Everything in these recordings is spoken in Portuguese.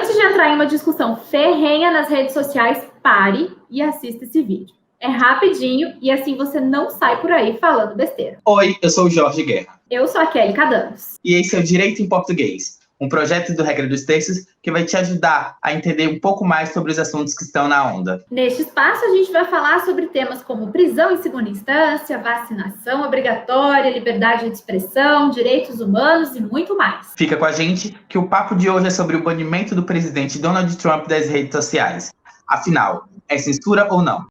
Antes de entrar em uma discussão ferrenha nas redes sociais, pare e assista esse vídeo. É rapidinho e assim você não sai por aí falando besteira. Oi, eu sou o Jorge Guerra. Eu sou a Kelly Cadanos. E esse é o Direito em Português, um projeto do Regra dos Textos que vai te ajudar a entender um pouco mais sobre os assuntos que estão na onda. Neste espaço, a gente vai falar sobre temas como prisão em segunda instância, vacinação obrigatória, liberdade de expressão, direitos humanos e muito mais. Fica com a gente que o papo de hoje é sobre o banimento do presidente Donald Trump das redes sociais. Afinal, é censura ou não?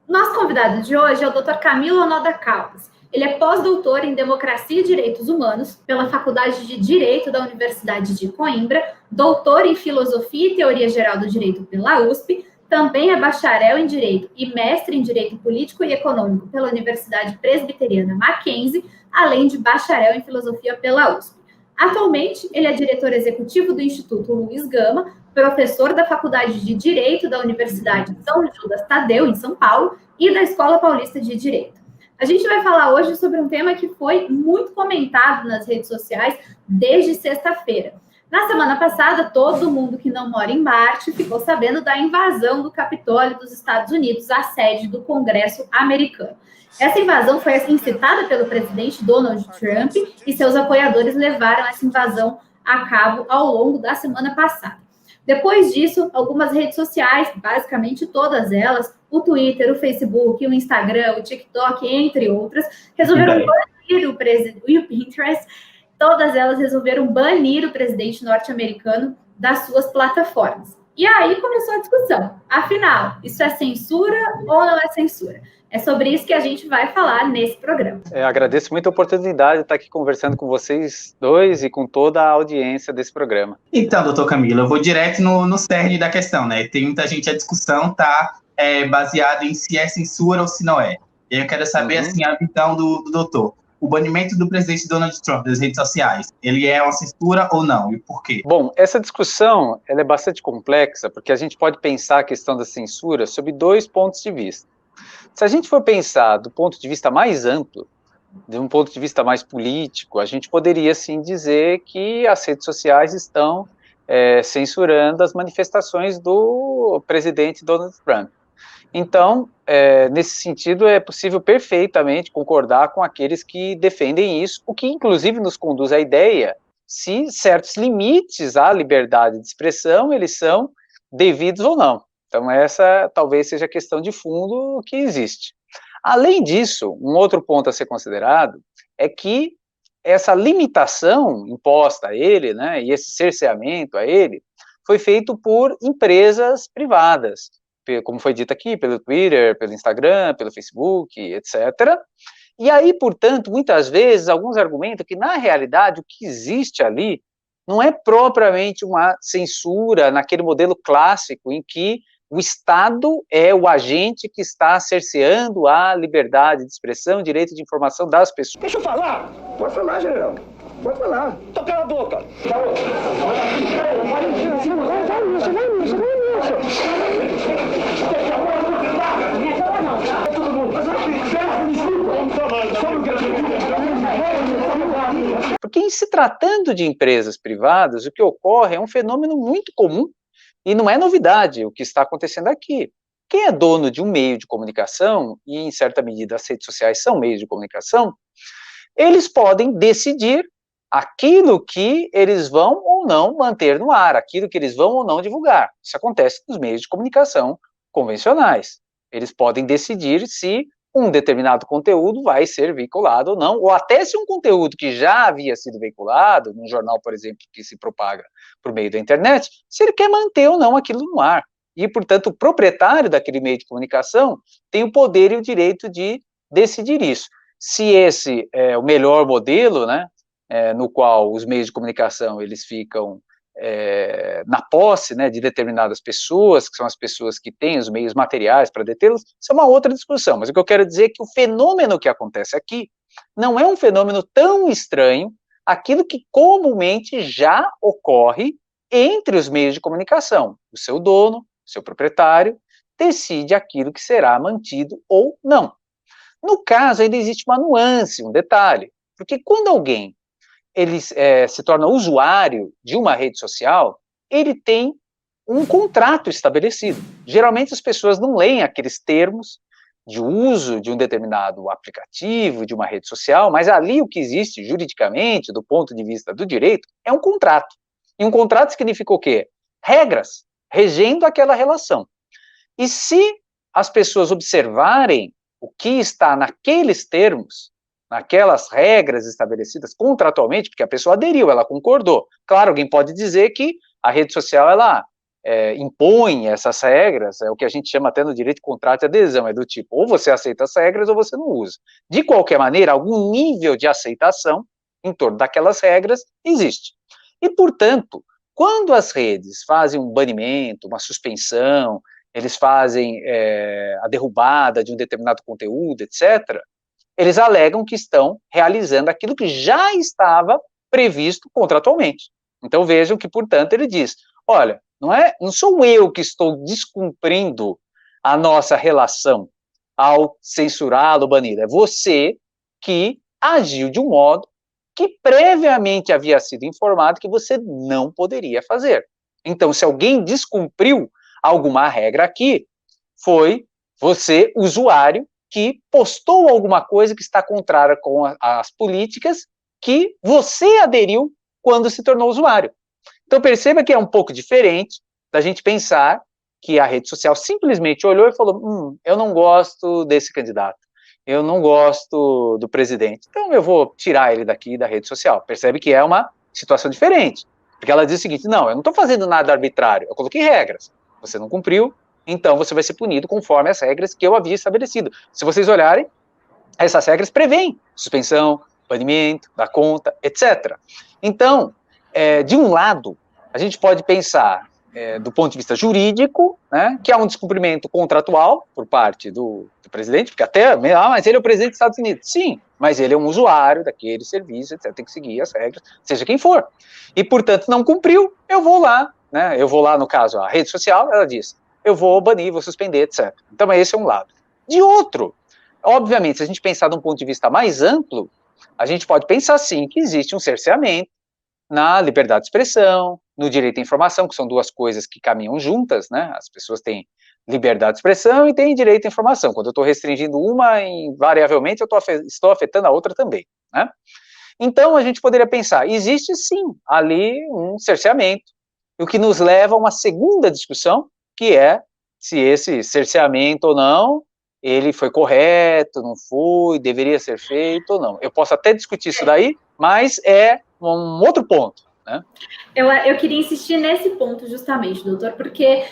Nosso convidado de hoje é o Dr. Camilo Onoda Caldas. Ele é pós-doutor em Democracia e Direitos Humanos pela Faculdade de Direito da Universidade de Coimbra, doutor em Filosofia e Teoria Geral do Direito pela USP, também é bacharel em Direito e mestre em Direito Político e Econômico pela Universidade Presbiteriana Mackenzie, além de bacharel em Filosofia pela USP. Atualmente, ele é diretor executivo do Instituto Luiz Gama, professor da Faculdade de Direito da Universidade São Judas Tadeu, em São Paulo, e da Escola Paulista de Direito. A gente vai falar hoje sobre um tema que foi muito comentado nas redes sociais desde sexta-feira. Na semana passada, todo mundo que não mora em Marte ficou sabendo da invasão do Capitólio dos Estados Unidos, a sede do Congresso americano. Essa invasão foi incitada pelo presidente Donald Trump e seus apoiadores levaram essa invasão a cabo ao longo da semana passada. Depois disso, algumas redes sociais, basicamente todas elas, o Twitter, o Facebook, o Instagram, o TikTok, entre outras, resolveram banir o presidente, e o Pinterest, todas elas resolveram banir o presidente norte-americano das suas plataformas. E aí começou a discussão. Afinal, isso é censura ou não é censura? É sobre isso que a gente vai falar nesse programa. Agradeço muito a oportunidade de estar aqui conversando com vocês dois e com toda a audiência desse programa. Então, doutor Camilo, eu vou direto no cerne da questão, né? Tem muita gente, a discussão está baseada em se é censura ou se não é. E aí eu quero saber, assim, a visão do doutor. O banimento do presidente Donald Trump das redes sociais, ele é uma censura ou não? E por quê? Bom, essa discussão ela é bastante complexa, porque a gente pode pensar a questão da censura sob dois pontos de vista. Se a gente for pensar do ponto de vista mais amplo, de um ponto de vista mais político, a gente poderia, sim, dizer que as redes sociais estão censurando as manifestações do presidente Donald Trump. Então, nesse sentido, é possível perfeitamente concordar com aqueles que defendem isso, o que, inclusive, nos conduz à ideia se certos limites à liberdade de expressão, eles são devidos ou não. Então, essa talvez seja a questão de fundo que existe. Além disso, um outro ponto a ser considerado é que essa limitação imposta a ele, né, e esse cerceamento a ele, foi feito por empresas privadas, como foi dito aqui, pelo Twitter, pelo Instagram, pelo Facebook, etc. E aí, portanto, muitas vezes, alguns argumentam que, na realidade, o que existe ali não é propriamente uma censura naquele modelo clássico em que o Estado é o agente que está cerceando a liberdade de expressão, direito de informação das pessoas. Deixa eu falar. Pode falar, general. Pode falar. Tô cala a boca. Porque em se tratando de empresas privadas, o que ocorre é um fenômeno muito comum e não é novidade o que está acontecendo aqui. Quem é dono de um meio de comunicação, e em certa medida as redes sociais são meios de comunicação, eles podem decidir aquilo que eles vão ou não manter no ar, aquilo que eles vão ou não divulgar. Isso acontece nos meios de comunicação convencionais. Eles podem decidir se um determinado conteúdo vai ser veiculado ou não, ou até se um conteúdo que já havia sido veiculado, num jornal, por exemplo, que se propaga por meio da internet, se ele quer manter ou não aquilo no ar. E, portanto, o proprietário daquele meio de comunicação tem o poder e o direito de decidir isso. Se esse é o melhor modelo, né, no qual os meios de comunicação eles ficam na posse, né, de determinadas pessoas, que são as pessoas que têm os meios materiais para detê-los, isso é uma outra discussão, mas o que eu quero dizer é que o fenômeno que acontece aqui não é um fenômeno tão estranho àquilo que comumente já ocorre entre os meios de comunicação. O seu dono, o seu proprietário, decide aquilo que será mantido ou não. No caso, ainda existe uma nuance, um detalhe, porque quando alguém ele se torna usuário de uma rede social, ele tem um contrato estabelecido. Geralmente as pessoas não leem aqueles termos de uso de um determinado aplicativo, de uma rede social, mas ali o que existe juridicamente, do ponto de vista do direito, é um contrato. E um contrato significa o quê? Regras regendo aquela relação. E se as pessoas observarem o que está naqueles termos, naquelas regras estabelecidas contratualmente, porque a pessoa aderiu, ela concordou. Claro, alguém pode dizer que a rede social, ela impõe essas regras, é o que a gente chama até no direito de contrato de adesão, é do tipo, ou você aceita as regras ou você não usa. De qualquer maneira, algum nível de aceitação em torno daquelas regras existe. E, portanto, quando as redes fazem um banimento, uma suspensão, eles fazem a derrubada de um determinado conteúdo, etc., eles alegam que estão realizando aquilo que já estava previsto contratualmente. Então vejam que, portanto, ele diz, olha, não sou eu que estou descumprindo a nossa relação ao censurá-lo, banido, é você que agiu de um modo que previamente havia sido informado que você não poderia fazer. Então, se alguém descumpriu alguma regra aqui, foi você, usuário, que postou alguma coisa que está contrária com as políticas que você aderiu quando se tornou usuário. Então perceba que é um pouco diferente da gente pensar que a rede social simplesmente olhou e falou, eu não gosto desse candidato, eu não gosto do presidente, então eu vou tirar ele daqui da rede social. Percebe que é uma situação diferente, porque ela diz o seguinte, não, eu não estou fazendo nada arbitrário, eu coloquei regras, você não cumpriu, então você vai ser punido conforme as regras que eu havia estabelecido. Se vocês olharem, essas regras prevêem suspensão, banimento da conta, etc. Então, de um lado, a gente pode pensar do ponto de vista jurídico, né, que há um descumprimento contratual por parte do presidente, porque até, mas ele é o presidente dos Estados Unidos. Sim, mas ele é um usuário daquele serviço, etc., tem que seguir as regras, seja quem for. E, portanto, não cumpriu, eu vou lá, no caso, a rede social, ela diz, eu vou banir, vou suspender, etc. Então, esse é um lado. De outro, obviamente, se a gente pensar de um ponto de vista mais amplo, a gente pode pensar, sim, que existe um cerceamento na liberdade de expressão, no direito à informação, que são duas coisas que caminham juntas, né? As pessoas têm liberdade de expressão e têm direito à informação. Quando eu estou restringindo uma, invariavelmente, eu estou afetando a outra também, né? Então, a gente poderia pensar, existe sim ali um cerceamento, o que nos leva a uma segunda discussão, que é se esse cerceamento ou não, ele foi correto, não foi, deveria ser feito ou não. Eu posso até discutir isso daí, mas é um outro ponto, né? Eu queria insistir nesse ponto justamente, doutor, porque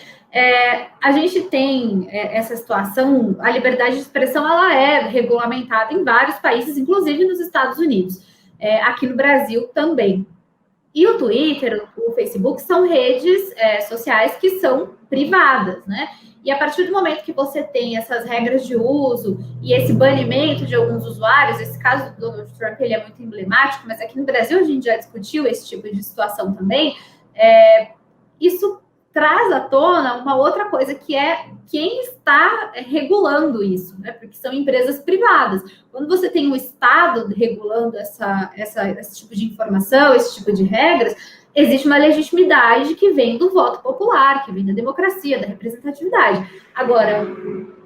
a gente tem essa situação, a liberdade de expressão, ela é regulamentada em vários países, inclusive nos Estados Unidos, aqui no Brasil também. E o Twitter, o Facebook, são redes sociais que são privadas, né? E a partir do momento que você tem essas regras de uso e esse banimento de alguns usuários, esse caso do Donald Trump, ele é muito emblemático, mas aqui no Brasil a gente já discutiu esse tipo de situação também, isso traz à tona uma outra coisa, que é quem está regulando isso, né? Porque são empresas privadas. Quando você tem um Estado regulando esse tipo de informação, esse tipo de regras, existe uma legitimidade que vem do voto popular, que vem da democracia, da representatividade. Agora,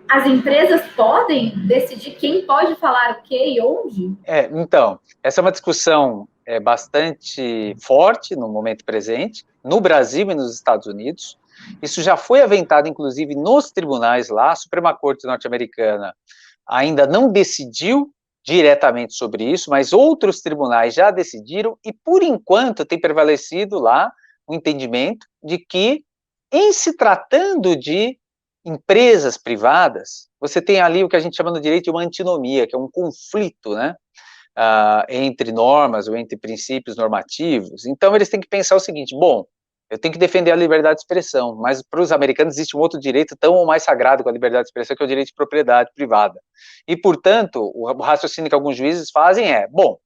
as empresas podem decidir quem pode falar o quê e onde? Então, essa é uma discussão bastante forte no momento presente, no Brasil e nos Estados Unidos. Isso já foi aventado, inclusive, nos tribunais lá. A Suprema Corte norte-americana ainda não decidiu diretamente sobre isso, mas outros tribunais já decidiram e, por enquanto, tem prevalecido lá o entendimento de que, em se tratando de empresas privadas, você tem ali o que a gente chama no direito de uma antinomia, que é um conflito, né, entre normas ou entre princípios normativos. Então, eles têm que pensar o seguinte, bom, eu tenho que defender a liberdade de expressão, mas para os americanos existe um outro direito tão ou mais sagrado com a liberdade de expressão, que é o direito de propriedade privada. E, portanto, o raciocínio que alguns juízes fazem bom,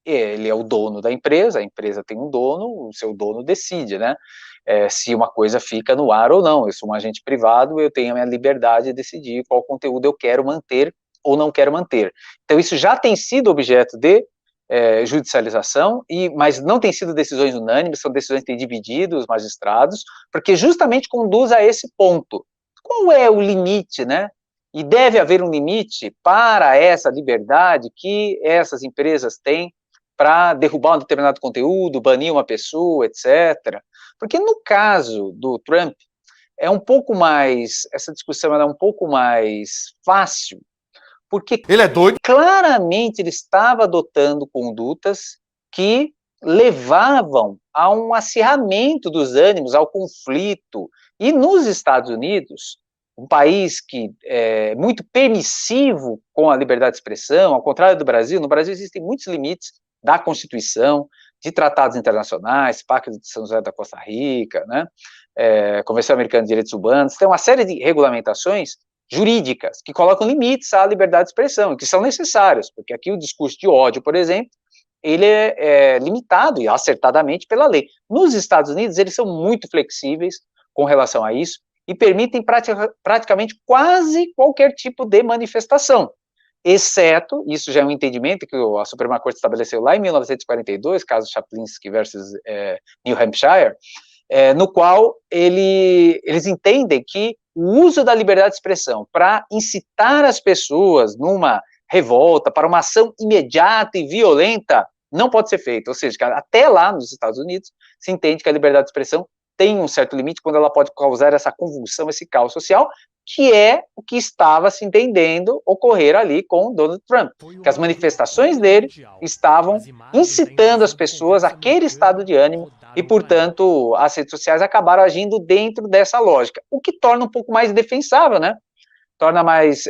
ele é o dono da empresa, a empresa tem um dono, o seu dono decide, né, se uma coisa fica no ar ou não. Eu sou um agente privado, eu tenho a minha liberdade de decidir qual conteúdo eu quero manter ou não quero manter. Então, isso já tem sido objeto de judicialização, mas não tem sido decisões unânimes, são decisões que têm dividido os magistrados, porque justamente conduz a esse ponto. Qual é o limite, né? E deve haver um limite para essa liberdade que essas empresas têm para derrubar um determinado conteúdo, banir uma pessoa, etc. Porque no caso do Trump, essa discussão é um pouco mais fácil, porque ele é doido. Claramente ele estava adotando condutas que levavam a um acirramento dos ânimos, ao conflito. E nos Estados Unidos, um país que é muito permissivo com a liberdade de expressão, ao contrário do Brasil, no Brasil existem muitos limites da Constituição, de tratados internacionais, Pacto de São José da Costa Rica, né? Convenção Americana de Direitos Humanos, tem uma série de regulamentações jurídicas que colocam limites à liberdade de expressão, que são necessários, porque aqui o discurso de ódio, por exemplo, ele é limitado, e acertadamente, pela lei. Nos Estados Unidos, eles são muito flexíveis com relação a isso, e permitem praticamente quase qualquer tipo de manifestação, exceto, isso já é um entendimento que a Suprema Corte estabeleceu lá em 1942, caso Chaplinsky versus New Hampshire, no qual eles entendem que o uso da liberdade de expressão para incitar as pessoas numa revolta, para uma ação imediata e violenta, não pode ser feito. Ou seja, até lá nos Estados Unidos se entende que a liberdade de expressão tem um certo limite quando ela pode causar essa convulsão, esse caos social, que é o que estava se entendendo ocorrer ali com Donald Trump, que as manifestações dele estavam incitando as pessoas àquele estado de ânimo e, portanto, as redes sociais acabaram agindo dentro dessa lógica, o que torna um pouco mais defensável, né? Torna mais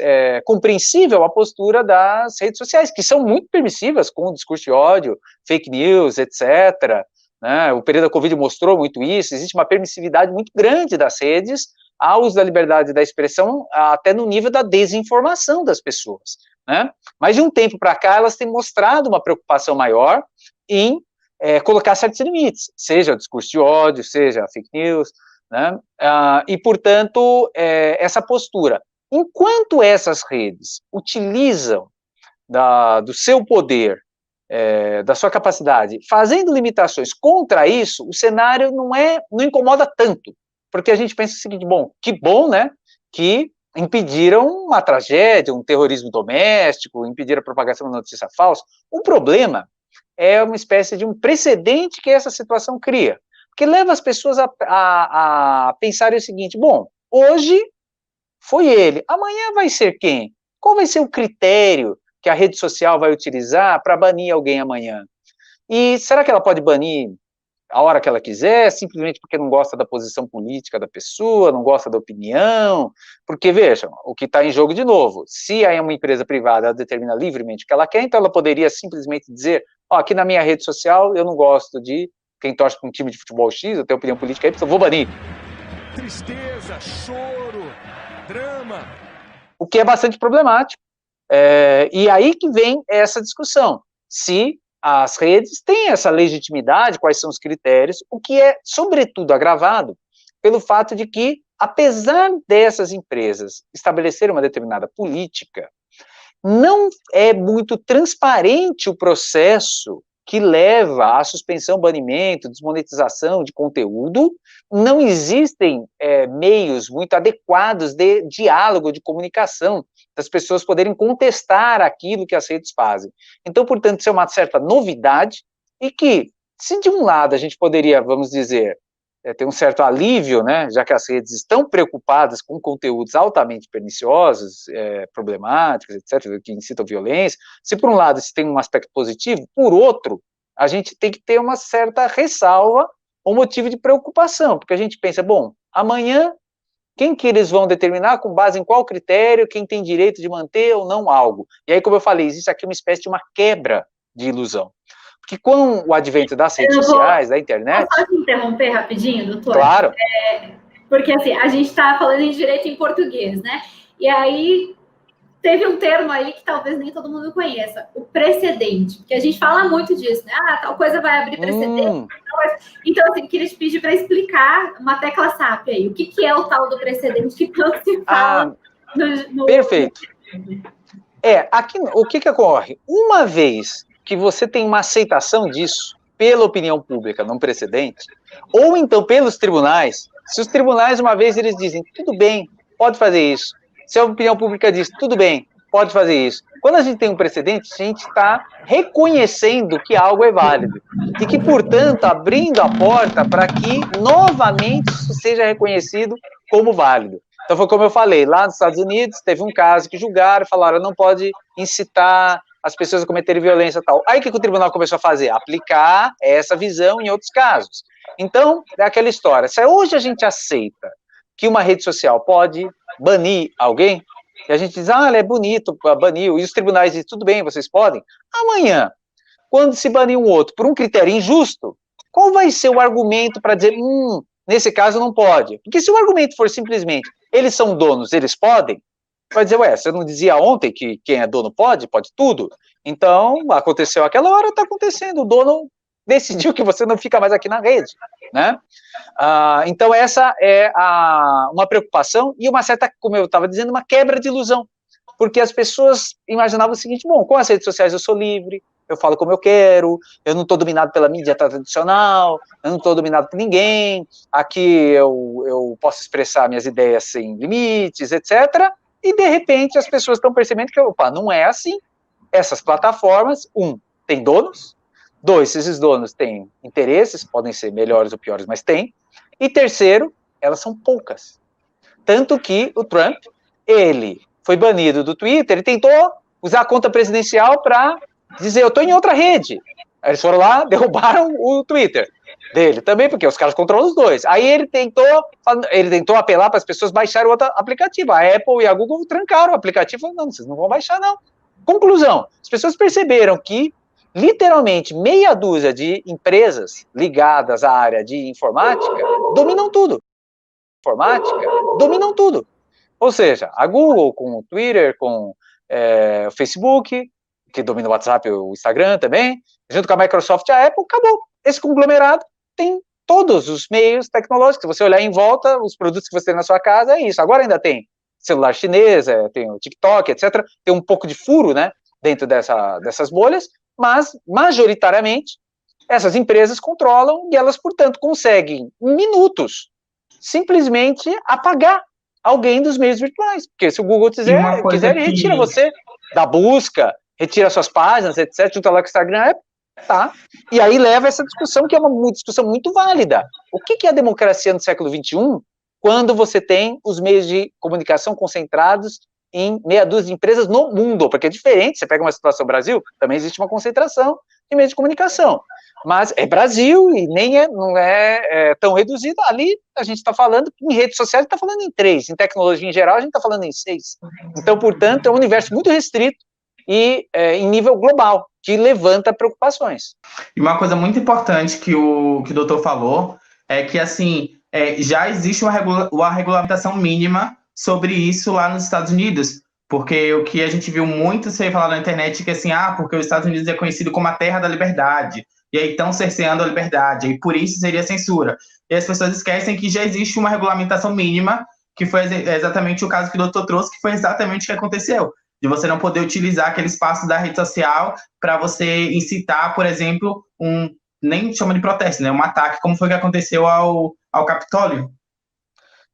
compreensível a postura das redes sociais, que são muito permissivas com o discurso de ódio, fake news, etc., né? O período da Covid mostrou muito isso, existe uma permissividade muito grande das redes ao uso da liberdade da expressão, até no nível da desinformação das pessoas, né? Mas de um tempo para cá, elas têm mostrado uma preocupação maior em colocar certos limites, seja o discurso de ódio, seja a fake news, né? E, portanto, essa postura. Enquanto essas redes utilizam do seu poder, da sua capacidade, fazendo limitações contra isso, o cenário não incomoda tanto, porque a gente pensa o seguinte, que bom, né, que impediram uma tragédia, um terrorismo doméstico, impediram a propagação de notícia falsa. O problema é uma espécie de um precedente que essa situação cria, porque leva as pessoas a pensarem o seguinte, hoje foi ele, amanhã vai ser quem? Qual vai ser o critério que a rede social vai utilizar para banir alguém amanhã? E será que ela pode banir a hora que ela quiser, simplesmente porque não gosta da posição política da pessoa, não gosta da opinião? Porque, vejam, o que está em jogo de novo, se é uma empresa privada, ela determina livremente o que ela quer, então ela poderia simplesmente dizer, aqui na minha rede social eu não gosto de quem torce para um time de futebol X, eu tenho opinião política aí, eu vou banir. Tristeza, choro, drama. O que é bastante problemático. E aí que vem essa discussão, se as redes têm essa legitimidade, quais são os critérios, o que é, sobretudo, agravado pelo fato de que, apesar dessas empresas estabelecerem uma determinada política, não é muito transparente o processo que leva à suspensão, banimento, desmonetização de conteúdo, não existem meios muito adequados de diálogo, de comunicação, das pessoas poderem contestar aquilo que as redes fazem. Então, portanto, isso é uma certa novidade, e que, se de um lado a gente poderia, vamos dizer, ter um certo alívio, né, já que as redes estão preocupadas com conteúdos altamente perniciosos, problemáticos, etc., que incitam violência, se por um lado isso tem um aspecto positivo, por outro, a gente tem que ter uma certa ressalva ou motivo de preocupação, porque a gente pensa, amanhã, quem que eles vão determinar, com base em qual critério, quem tem direito de manter ou não algo? E aí, como eu falei, existe aqui uma espécie de uma quebra de ilusão. Porque com o advento das redes sociais, da internet... Posso te interromper rapidinho, doutor? Claro. Porque, assim, a gente está falando em direito em português, né? E aí, teve um termo aí que talvez nem todo mundo conheça, o precedente. Porque a gente fala muito disso, né? Tal coisa vai abrir precedente. Então, assim, queria te pedir para explicar uma tecla SAP aí. O que é o tal do precedente que tanto se fala Perfeito. Aqui, o que ocorre? Uma vez que você tem uma aceitação disso pela opinião pública, num precedente, ou então pelos tribunais, se os tribunais, uma vez, eles dizem, tudo bem, pode fazer isso. Se a opinião pública diz, tudo bem, pode fazer isso. Quando a gente tem um precedente, a gente está reconhecendo que algo é válido. E que, portanto, abrindo a porta para que, novamente, isso seja reconhecido como válido. Então, foi como eu falei, lá nos Estados Unidos, teve um caso que julgaram, falaram, não pode incitar as pessoas a cometerem violência e tal. Aí, o que o tribunal começou a fazer? Aplicar essa visão em outros casos. Então, é aquela história. Se hoje a gente aceita que uma rede social pode banir alguém, e a gente diz, ela é bonito, baniu, e os tribunais dizem, tudo bem, vocês podem. Amanhã, quando se banir um outro por um critério injusto, qual vai ser o argumento para dizer, nesse caso não pode? Porque se o argumento for simplesmente, eles são donos, eles podem, vai dizer, você não dizia ontem que quem é dono pode tudo? Então, aconteceu aquela hora, está acontecendo, o dono decidiu que você não fica mais aqui na rede, né? Então, essa é uma preocupação e uma certa, como eu estava dizendo, uma quebra de ilusão, porque as pessoas imaginavam o seguinte, bom, com as redes sociais eu sou livre, eu falo como eu quero, eu não estou dominado pela mídia tradicional, eu não estou dominado por ninguém, aqui eu posso expressar minhas ideias sem limites, etc., e de repente as pessoas estão percebendo que, não é assim, essas plataformas, tem donos, 2, esses donos têm interesses, podem ser melhores ou piores, mas tem. E terceiro, elas são poucas. Tanto que o Trump, ele foi banido do Twitter, ele tentou usar a conta presidencial para dizer, eu estou em outra rede. Aí eles foram lá, derrubaram o Twitter dele também, porque os caras controlam os dois. Aí ele tentou apelar para as pessoas baixarem outro aplicativo. A Apple e a Google trancaram o aplicativo, falaram, não, vocês não vão baixar, não. Conclusão, as pessoas perceberam que literalmente meia dúzia de empresas ligadas à área de informática dominam tudo. Ou seja, a Google com o Twitter, com o Facebook, que domina o WhatsApp e o Instagram também, junto com a Microsoft e a Apple, acabou. Esse conglomerado tem todos os meios tecnológicos. Se você olhar em volta, os produtos que você tem na sua casa, é isso. Agora ainda tem celular chinês, tem o TikTok, etc. Tem um pouco de furo, né, dentro dessas bolhas, mas, majoritariamente, essas empresas controlam e elas, portanto, conseguem, em minutos, simplesmente apagar alguém dos meios virtuais. Porque se o Google quiser, ele retira você da busca, retira suas páginas, etc., junto lá com o Instagram, tá? E aí leva essa discussão, que é uma discussão muito válida. O que é a democracia no século XXI, quando você tem os meios de comunicação concentrados em meia dúzia de empresas no mundo? Porque é diferente, você pega uma situação Brasil, também existe uma concentração de meios de comunicação, mas é Brasil e não é tão reduzido. Ali a gente está falando, em redes sociais, a gente está falando em 3, em tecnologia em geral a gente está falando em 6. Então, portanto, é um universo muito restrito e em nível global, que levanta preocupações. E uma coisa muito importante que o doutor falou é que, assim, já existe uma regulamentação mínima sobre isso lá nos Estados Unidos, porque o que a gente viu muito ser falado na internet é que, assim, porque os Estados Unidos é conhecido como a terra da liberdade, e aí estão cerceando a liberdade, e por isso seria censura. E as pessoas esquecem que já existe uma regulamentação mínima, que foi exatamente o caso que o doutor trouxe, que foi exatamente o que aconteceu, de você não poder utilizar aquele espaço da rede social para você incitar, por exemplo, nem chama de protesto, né, um ataque, como foi que aconteceu ao Capitólio.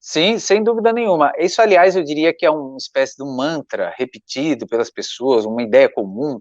Sim, sem dúvida nenhuma. Isso, aliás, eu diria que é uma espécie de um mantra repetido pelas pessoas, uma ideia comum,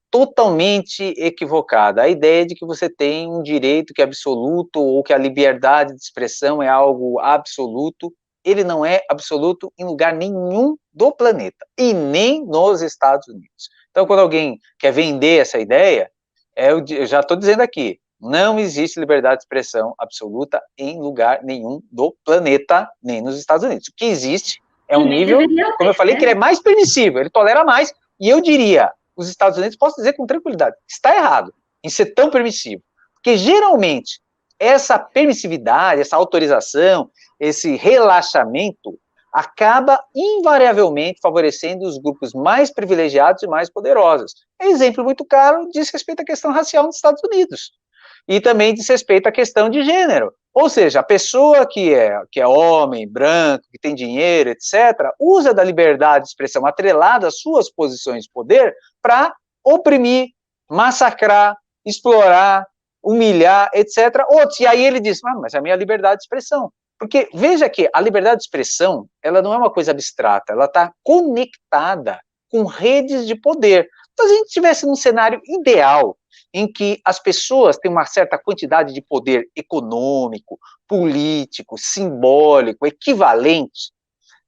totalmente equivocada. A ideia de que você tem um direito que é absoluto, ou que a liberdade de expressão é algo absoluto, ele não é absoluto em lugar nenhum do planeta, e nem nos Estados Unidos. Então, quando alguém quer vender essa ideia, eu já estou dizendo aqui, não existe liberdade de expressão absoluta em lugar nenhum do planeta, nem nos Estados Unidos. O que existe é um nível, como eu falei, que ele é mais permissível, ele tolera mais, e eu diria, os Estados Unidos, posso dizer com tranquilidade, está errado em ser tão permissivo, porque geralmente essa permissividade, essa autorização, esse relaxamento acaba invariavelmente favorecendo os grupos mais privilegiados e mais poderosos. Exemplo muito claro diz respeito à questão racial nos Estados Unidos. E também diz respeito à questão de gênero. Ou seja, a pessoa que é homem, branco, que tem dinheiro, etc., usa da liberdade de expressão atrelada às suas posições de poder para oprimir, massacrar, explorar, humilhar, etc. Outros, e aí ele diz, mas é a minha liberdade de expressão. Porque, veja que a liberdade de expressão, ela não é uma coisa abstrata, ela está conectada com redes de poder. Então, se a gente estivesse num cenário ideal, em que as pessoas têm uma certa quantidade de poder econômico, político, simbólico, equivalente,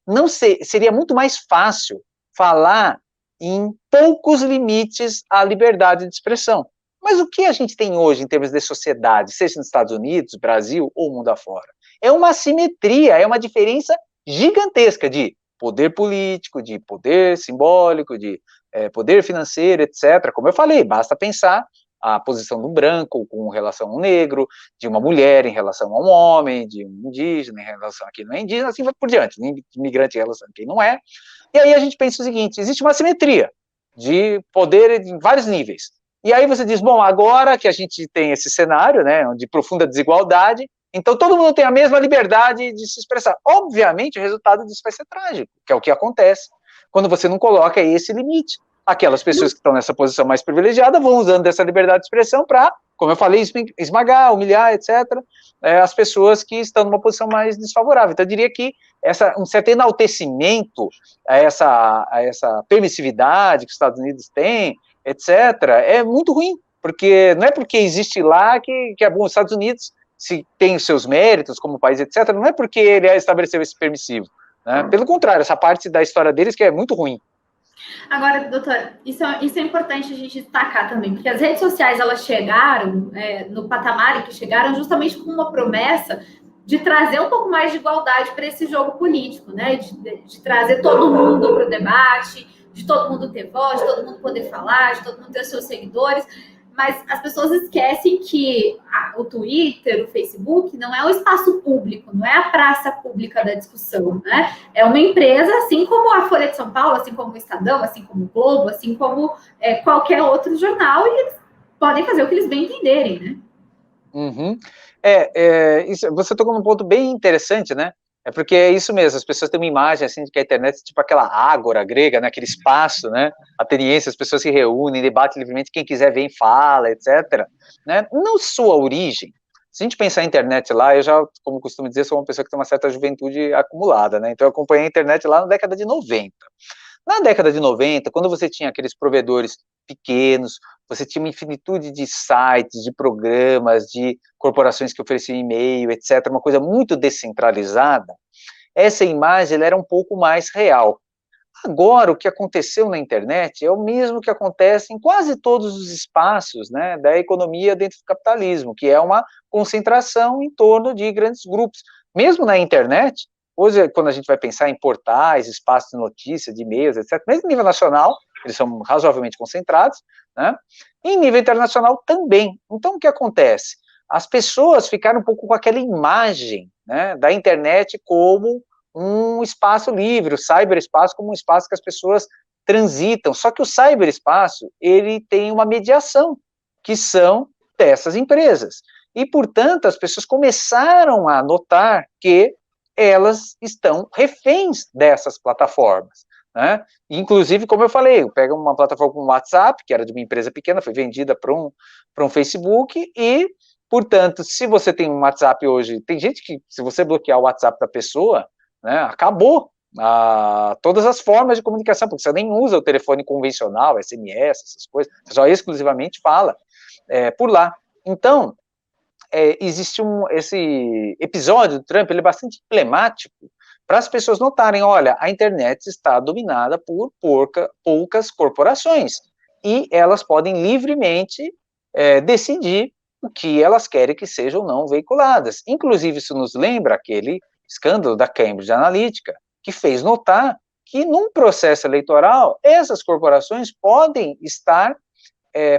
não seria muito mais fácil falar em poucos limites à liberdade de expressão. Mas o que a gente tem hoje em termos de sociedade, seja nos Estados Unidos, Brasil ou mundo afora? É uma assimetria, é uma diferença gigantesca de poder político, de poder simbólico, de poder financeiro, etc. Como eu falei, basta pensar a posição do branco com relação ao negro, de uma mulher em relação a um homem, de um indígena em relação a quem não é indígena, assim vai por diante, imigrante em relação a quem não é. E aí a gente pensa o seguinte, existe uma assimetria de poder em vários níveis. E aí você diz, bom, agora que a gente tem esse cenário, né, de profunda desigualdade, então todo mundo tem a mesma liberdade de se expressar. Obviamente o resultado disso vai ser trágico, que é o que acontece quando você não coloca esse limite. Aquelas pessoas que estão nessa posição mais privilegiada vão usando dessa liberdade de expressão para, como eu falei, esmagar, humilhar, etc., as pessoas que estão numa posição mais desfavorável. Então, eu diria que um certo enaltecimento a essa permissividade que os Estados Unidos têm, etc., é muito ruim, porque não é porque existe lá que é bom. Os Estados Unidos, se tem os seus méritos como país, etc., não é porque ele estabeleceu esse permissivo, né? Pelo contrário, essa parte da história deles que é muito ruim. Agora, doutora, isso é importante a gente destacar também, porque as redes sociais, elas chegaram no patamar em que chegaram justamente com uma promessa de trazer um pouco mais de igualdade para esse jogo político, né? De trazer todo mundo para o debate, de todo mundo ter voz, de todo mundo poder falar, de todo mundo ter seus seguidores. Mas as pessoas esquecem que o Twitter, o Facebook, não é o espaço público, não é a praça pública da discussão, né? É uma empresa, assim como a Folha de São Paulo, assim como o Estadão, assim como o Globo, assim como qualquer outro jornal, e eles podem fazer o que eles bem entenderem, né? Uhum. Isso, você tocou num ponto bem interessante, né? É porque é isso mesmo, as pessoas têm uma imagem assim de que a internet é tipo aquela ágora grega, né? Aquele espaço, né? Ateniense, as pessoas se reúnem, debatem livremente, quem quiser vem fala, etc. Né? Não sua origem. Se a gente pensar em internet lá, eu já, como costumo dizer, sou uma pessoa que tem uma certa juventude acumulada, né? Então eu acompanhei a internet lá na década de 90. Na década de 90, quando você tinha aqueles provedores pequenos, você tinha uma infinitude de sites, de programas, de corporações que ofereciam e-mail, etc., uma coisa muito descentralizada, essa imagem ela era um pouco mais real. Agora, o que aconteceu na internet é o mesmo que acontece em quase todos os espaços, né, da economia dentro do capitalismo, que é uma concentração em torno de grandes grupos. Mesmo na internet, hoje, quando a gente vai pensar em portais, espaços de notícia, de e-mails, etc., mesmo em nível nacional, eles são razoavelmente concentrados, né? E em nível internacional também. Então, o que acontece? As pessoas ficaram um pouco com aquela imagem, né, da internet como um espaço livre, o cyberespaço como um espaço que as pessoas transitam. Só que o cyberespaço, ele tem uma mediação, que são dessas empresas. E, portanto, as pessoas começaram a notar que elas estão reféns dessas plataformas, né? Inclusive, como eu falei, pega uma plataforma como o WhatsApp, que era de uma empresa pequena, foi vendida para um Facebook, e, portanto, se você tem um WhatsApp hoje, tem gente que, se você bloquear o WhatsApp da pessoa, né, acabou todas as formas de comunicação, porque você nem usa o telefone convencional, SMS, essas coisas, você só exclusivamente fala por lá. Então, existe esse episódio do Trump, ele é bastante emblemático para as pessoas notarem, olha, a internet está dominada por poucas corporações, e elas podem livremente decidir o que elas querem que sejam ou não veiculadas. Inclusive, isso nos lembra aquele escândalo da Cambridge Analytica, que fez notar que num processo eleitoral, essas corporações podem estar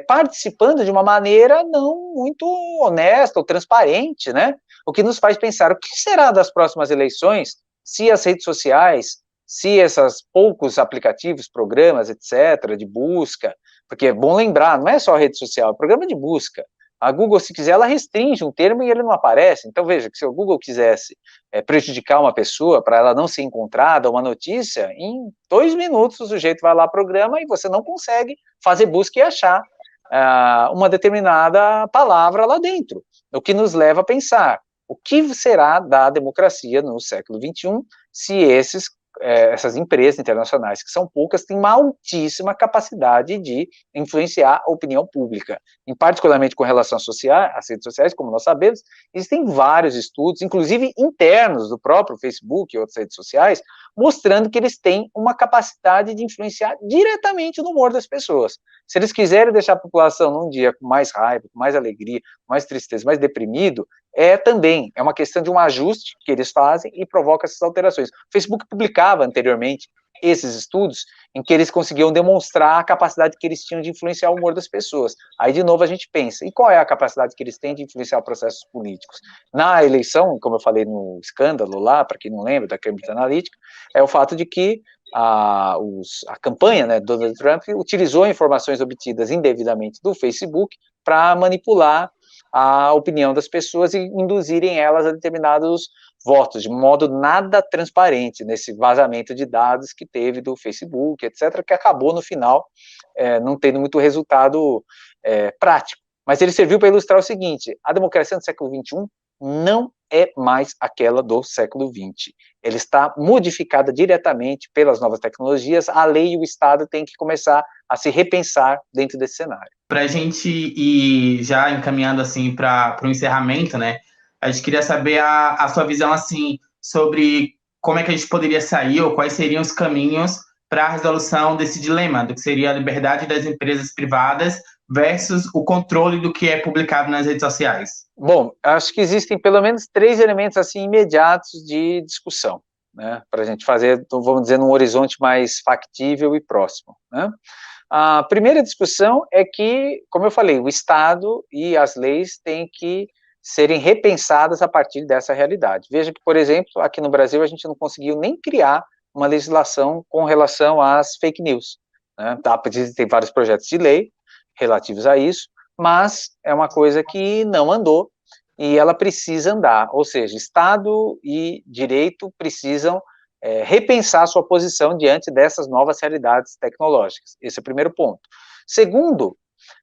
participando de uma maneira não muito honesta ou transparente, né? O que nos faz pensar, o que será das próximas eleições se as redes sociais, se esses poucos aplicativos, programas, etc., de busca, porque é bom lembrar, não é só a rede social, é programa de busca, A Google, se quiser, ela restringe um termo e ele não aparece. Então, veja, que se o Google quisesse prejudicar uma pessoa para ela não ser encontrada, uma notícia, em 2 minutos o sujeito vai lá, programa, e você não consegue fazer busca e achar uma determinada palavra lá dentro. O que nos leva a pensar, o que será da democracia no século XXI se essas empresas internacionais, que são poucas, têm uma altíssima capacidade de influenciar a opinião pública, particularmente com relação às redes sociais, como nós sabemos, existem vários estudos, inclusive internos do próprio Facebook e outras redes sociais, mostrando que eles têm uma capacidade de influenciar diretamente no humor das pessoas. Se eles quiserem deixar a população num dia com mais raiva, com mais alegria, com mais tristeza, mais deprimido, também é uma questão de um ajuste que eles fazem e provoca essas alterações. O Facebook publicava anteriormente esses estudos em que eles conseguiam demonstrar a capacidade que eles tinham de influenciar o humor das pessoas. Aí, de novo, a gente pensa, e qual é a capacidade que eles têm de influenciar processos políticos? Na eleição, como eu falei no escândalo lá, para quem não lembra, da Cambridge Analytica, é o fato de que a campanha, né, Donald Trump utilizou informações obtidas indevidamente do Facebook para manipular a opinião das pessoas e induzirem elas a determinados votos, de modo nada transparente, nesse vazamento de dados que teve do Facebook, etc., que acabou, no final, não tendo muito resultado prático. Mas ele serviu para ilustrar o seguinte: a democracia no século XXI não é mais aquela do século XX. Ela está modificada diretamente pelas novas tecnologias, a lei e o Estado têm que começar a se repensar dentro desse cenário. Para a gente ir já encaminhando assim para o encerramento, né? A gente queria saber a sua visão assim sobre como é que a gente poderia sair ou quais seriam os caminhos para a resolução desse dilema, do que seria a liberdade das empresas privadas versus o controle do que é publicado nas redes sociais. Bom, acho que existem pelo menos 3 elementos assim imediatos de discussão, né? Para a gente fazer, vamos dizer, num horizonte mais factível e próximo, né? A primeira discussão é que, como eu falei, o Estado e as leis têm que serem repensadas a partir dessa realidade. Veja que, por exemplo, aqui no Brasil a gente não conseguiu nem criar uma legislação com relação às fake news, né? Tem vários projetos de lei relativos a isso, mas é uma coisa que não andou e ela precisa andar, ou seja, Estado e direito precisam repensar sua posição diante dessas novas realidades tecnológicas. Esse é o primeiro ponto. Segundo,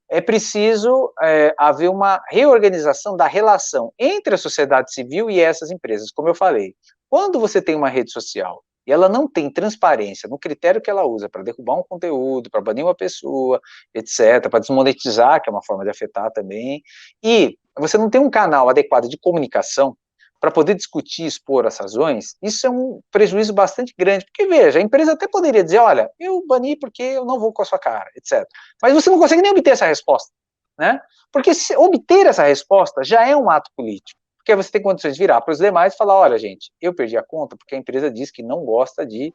é preciso haver uma reorganização da relação entre a sociedade civil e essas empresas. Como eu falei, quando você tem uma rede social e ela não tem transparência no critério que ela usa para derrubar um conteúdo, para banir uma pessoa, etc., para desmonetizar, que é uma forma de afetar também, e você não tem um canal adequado de comunicação para poder discutir e expor as razões, isso é um prejuízo bastante grande, porque, veja, a empresa até poderia dizer, olha, eu bani porque eu não vou com a sua cara, etc. Mas você não consegue nem obter essa resposta, né? Porque obter essa resposta já é um ato político, porque você tem condições de virar para os demais e falar, olha, gente, eu perdi a conta porque a empresa diz que não gosta de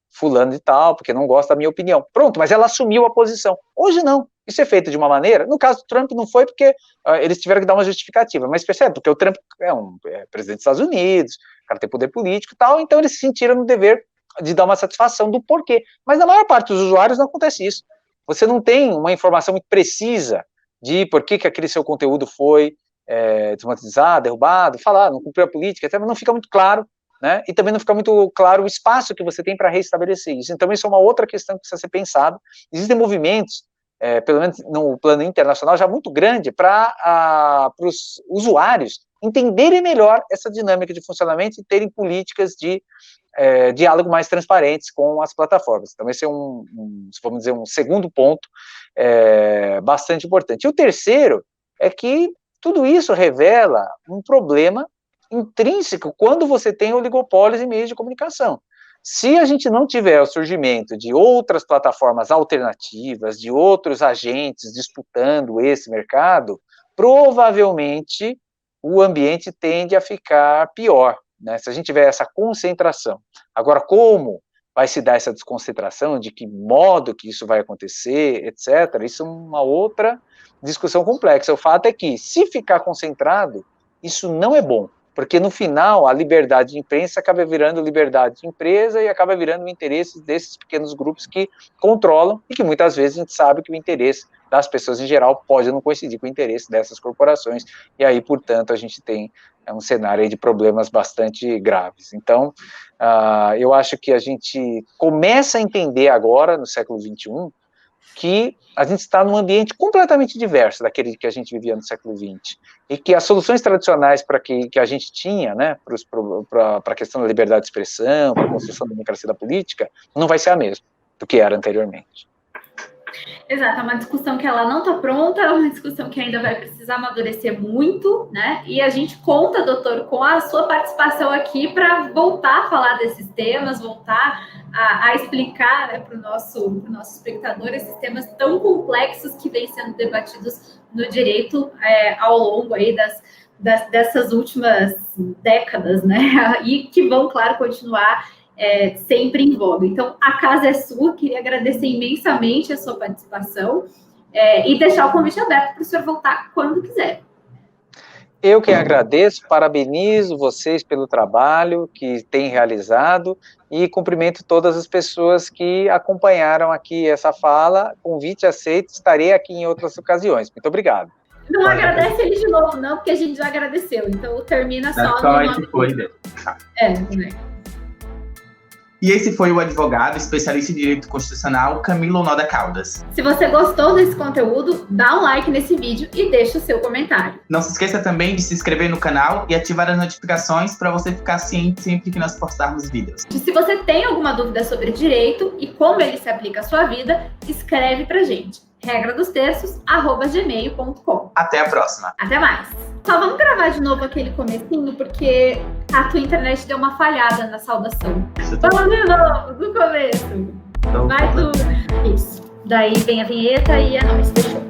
fulano de tal, porque não gosta da minha opinião. Pronto, mas ela assumiu a posição. Hoje não. Isso é feito de uma maneira, no caso do Trump não foi porque eles tiveram que dar uma justificativa, mas percebe, porque o Trump é presidente dos Estados Unidos, o cara tem poder político e tal, então eles se sentiram no dever de dar uma satisfação do porquê. Mas na maior parte dos usuários não acontece isso. Você não tem uma informação muito precisa de por que aquele seu conteúdo foi desmonetizado, derrubado, falar, não cumpriu a política, até não fica muito claro, né? E também não fica muito claro o espaço que você tem para restabelecer isso. Então isso é uma outra questão que precisa ser pensada. Existem movimentos, pelo menos no plano internacional, já muito grande para os usuários entenderem melhor essa dinâmica de funcionamento e terem políticas de diálogo mais transparentes com as plataformas. Então esse é vamos dizer, um segundo ponto bastante importante. E o terceiro é que tudo isso revela um problema intrínseco quando você tem oligopólios em meios de comunicação. Se a gente não tiver o surgimento de outras plataformas alternativas, de outros agentes disputando esse mercado, provavelmente o ambiente tende a ficar pior, né? Se a gente tiver essa concentração. Agora, como vai se dar essa desconcentração, de que modo que isso vai acontecer, etc., isso é uma outra discussão complexa. O fato é que, se ficar concentrado, isso não é bom. Porque, no final, a liberdade de imprensa acaba virando liberdade de empresa e acaba virando o interesse desses pequenos grupos que controlam e que, muitas vezes, a gente sabe que o interesse das pessoas em geral pode não coincidir com o interesse dessas corporações, e aí, portanto, a gente tem um cenário aí de problemas bastante graves. Então, eu acho que a gente começa a entender agora, no século XXI, que a gente está num ambiente completamente diverso daquele que a gente vivia no século XX, e que as soluções tradicionais para que a gente tinha, né, para a questão da liberdade de expressão, para a construção da democracia da política, não vai ser a mesma do que era anteriormente. Exato, é uma discussão que ela não está pronta, é uma discussão que ainda vai precisar amadurecer muito, né? E a gente conta, doutor, com a sua participação aqui para voltar a falar desses temas, voltar a explicar, né, para o nosso espectador esses temas tão complexos que vêm sendo debatidos no direito ao longo aí dessas últimas décadas, né? E que vão, claro, continuar sempre em voga. Então, a casa é sua, queria agradecer imensamente a sua participação e deixar o convite aberto para o senhor voltar quando quiser. Eu que agradeço, parabenizo vocês pelo trabalho que têm realizado e cumprimento todas as pessoas que acompanharam aqui essa fala. Convite aceito, estarei aqui em outras ocasiões. Muito obrigado. Não agradece ele de novo, não, porque a gente já agradeceu. Então, termina só no nome. Né? E esse foi o advogado, especialista em direito constitucional, Camilo Noda Caldas. Se você gostou desse conteúdo, dá um like nesse vídeo e deixa o seu comentário. Não se esqueça também de se inscrever no canal e ativar as notificações para você ficar ciente sempre que nós postarmos vídeos. Se você tem alguma dúvida sobre direito e como ele se aplica à sua vida, escreve pra gente. regradostextos@gmail.com. Até a próxima. Até mais. Só vamos gravar de novo aquele comecinho, porque a tua internet deu uma falhada na saudação. Vamos de novo, do começo. Vai tudo. Isso. Daí vem a vinheta e é nóis, fechou.